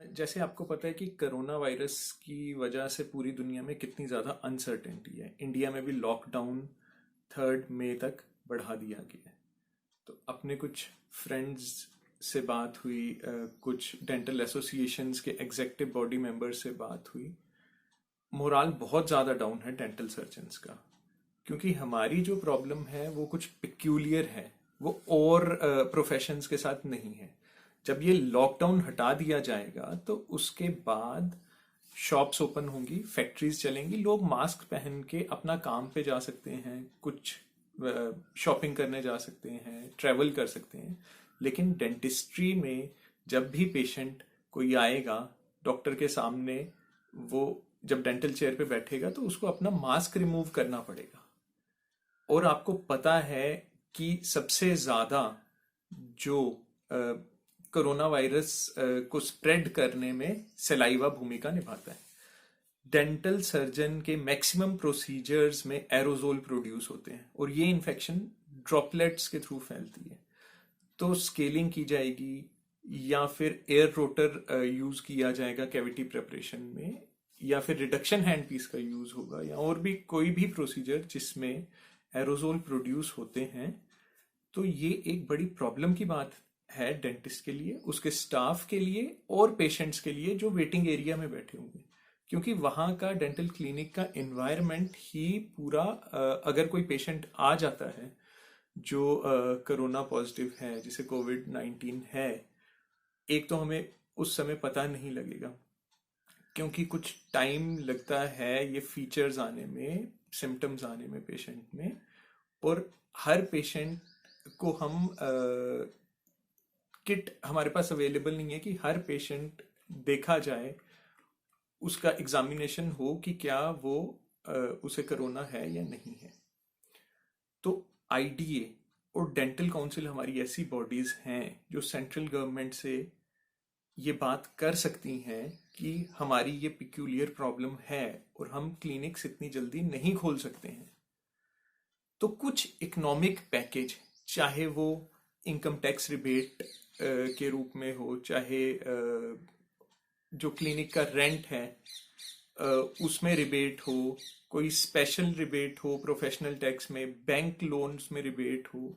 जैसे आपको पता है कि कोरोना वायरस की वजह से पूरी दुनिया में कितनी ज़्यादा अनसर्टेनिटी है। इंडिया में भी लॉकडाउन 3 मई तक बढ़ा दिया गया है। तो अपने कुछ फ्रेंड्स से बात हुई, कुछ डेंटल एसोसिएशंस के एग्जेक्टिव बॉडी मेंबर्स से बात हुई। मोराल बहुत ज़्यादा डाउन है डेंटल सर्जन्स का, क्योंकि हमारी जो प्रॉब्लम है वो कुछ पिक्यूलियर है, वो और प्रोफेशंस के साथ नहीं है। जब ये लॉकडाउन हटा दिया जाएगा तो उसके बाद शॉप्स ओपन होंगी, फैक्ट्रीज चलेंगी, लोग मास्क पहन के अपना काम पे जा सकते हैं, कुछ शॉपिंग करने जा सकते हैं, ट्रैवल कर सकते हैं। लेकिन डेंटिस्ट्री में जब भी पेशेंट कोई आएगा डॉक्टर के सामने, वो जब डेंटल चेयर पे बैठेगा तो उसको अपना मास्क रिमूव करना पड़ेगा। और आपको पता है कि सबसे ज्यादा जो कोरोना वायरस को स्प्रेड करने में सलाइवा भूमिका निभाता है। डेंटल सर्जन के मैक्सिमम प्रोसीजर्स में एरोजोल प्रोड्यूस होते हैं और ये इन्फेक्शन ड्रॉपलेट्स के थ्रू फैलती है। तो स्केलिंग की जाएगी या फिर एयर रोटर यूज किया जाएगा कैविटी प्रेपरेशन में, या फिर रिडक्शन हैंड पीस का यूज होगा, या और भी कोई भी प्रोसीजर जिसमें एरोजोल प्रोड्यूस होते हैं। तो ये एक बड़ी प्रॉब्लम की बात है डेंटिस्ट के लिए, उसके स्टाफ के लिए और पेशेंट्स के लिए जो वेटिंग एरिया में बैठे होंगे। क्योंकि वहाँ का डेंटल क्लिनिक का एनवायरनमेंट ही पूरा, अगर कोई पेशेंट आ जाता है जो कोरोना पॉजिटिव है, जिसे कोविड-19 है, एक तो हमें उस समय पता नहीं लगेगा, क्योंकि कुछ टाइम लगता है ये फीचर्स आने में, सिम्टम्स आने में पेशेंट में। और हर पेशेंट को हम किट हमारे पास अवेलेबल नहीं है कि हर पेशेंट देखा जाए, उसका एग्जामिनेशन हो कि क्या वो उसे कोरोना है या नहीं है। तो आईडीए और डेंटल काउंसिल हमारी ऐसी बॉडीज हैं जो सेंट्रल गवर्नमेंट से ये बात कर सकती हैं कि हमारी ये पिक्यूलियर प्रॉब्लम है और हम क्लिनिक्स इतनी जल्दी नहीं खोल सकते हैं। तो कुछ इकोनॉमिक पैकेज, चाहे वो इनकम टैक्स रिबेट के रूप में हो, चाहे जो क्लिनिक का रेंट है उसमें रिबेट हो, कोई स्पेशल रिबेट हो प्रोफेशनल टैक्स में, बैंक लोन्स में रिबेट हो,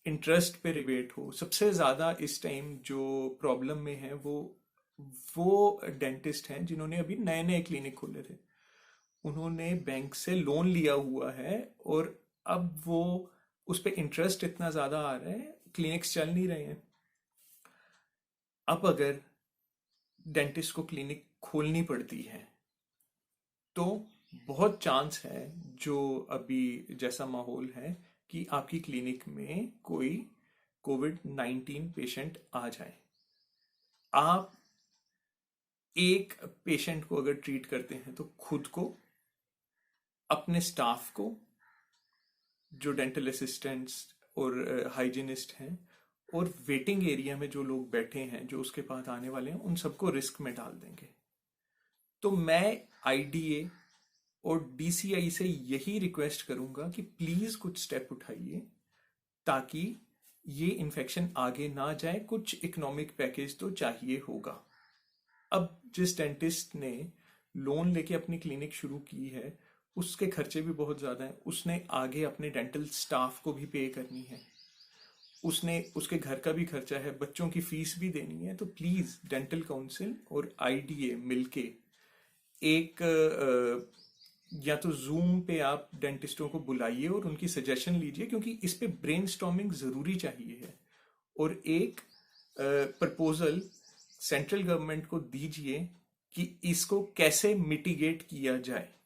इंटरेस्ट पे रिबेट हो। सबसे ज़्यादा इस टाइम जो प्रॉब्लम में है वो डेंटिस्ट हैं जिन्होंने अभी नए नए क्लिनिक खोले थे। उन्होंने बैंक से लोन लिया हुआ है और अब वो उस पे इंटरेस्ट इतना ज़्यादा आ रहा है, क्लिनिक्स चल नहीं रहे हैं। अब अगर डेंटिस्ट को क्लिनिक खोलनी पड़ती है तो बहुत चांस है, जो अभी जैसा माहौल है, कि आपकी क्लिनिक में कोई कोविड-19 पेशेंट आ जाए। आप एक पेशेंट को अगर ट्रीट करते हैं तो खुद को, अपने स्टाफ को, जो डेंटल असिस्टेंट्स और हाइजीनिस्ट हैं, और वेटिंग एरिया में जो लोग बैठे हैं, जो उसके पास आने वाले हैं, उन सबको रिस्क में डाल देंगे। तो मैं आईडीए और डीसीआई से यही रिक्वेस्ट करूंगा कि प्लीज कुछ स्टेप उठाइए ताकि ये इन्फेक्शन आगे ना जाए। कुछ इकोनॉमिक पैकेज तो चाहिए होगा। अब जिस डेंटिस्ट ने लोन लेके अपनी क्लिनिक शुरू की है उसके खर्चे भी बहुत ज़्यादा हैं, उसने आगे अपने डेंटल स्टाफ को भी पे करनी है, उसने उसके घर का भी खर्चा है, बच्चों की फीस भी देनी है। तो प्लीज़ डेंटल काउंसिल और आईडीए मिलके एक या तो जूम पे आप डेंटिस्टों को बुलाइए और उनकी सजेशन लीजिए, क्योंकि इस पे ब्रेनस्टॉर्मिंग ज़रूरी चाहिए है। और एक प्रपोजल सेंट्रल गवर्नमेंट को दीजिए कि इसको कैसे मिटिगेट किया जाए।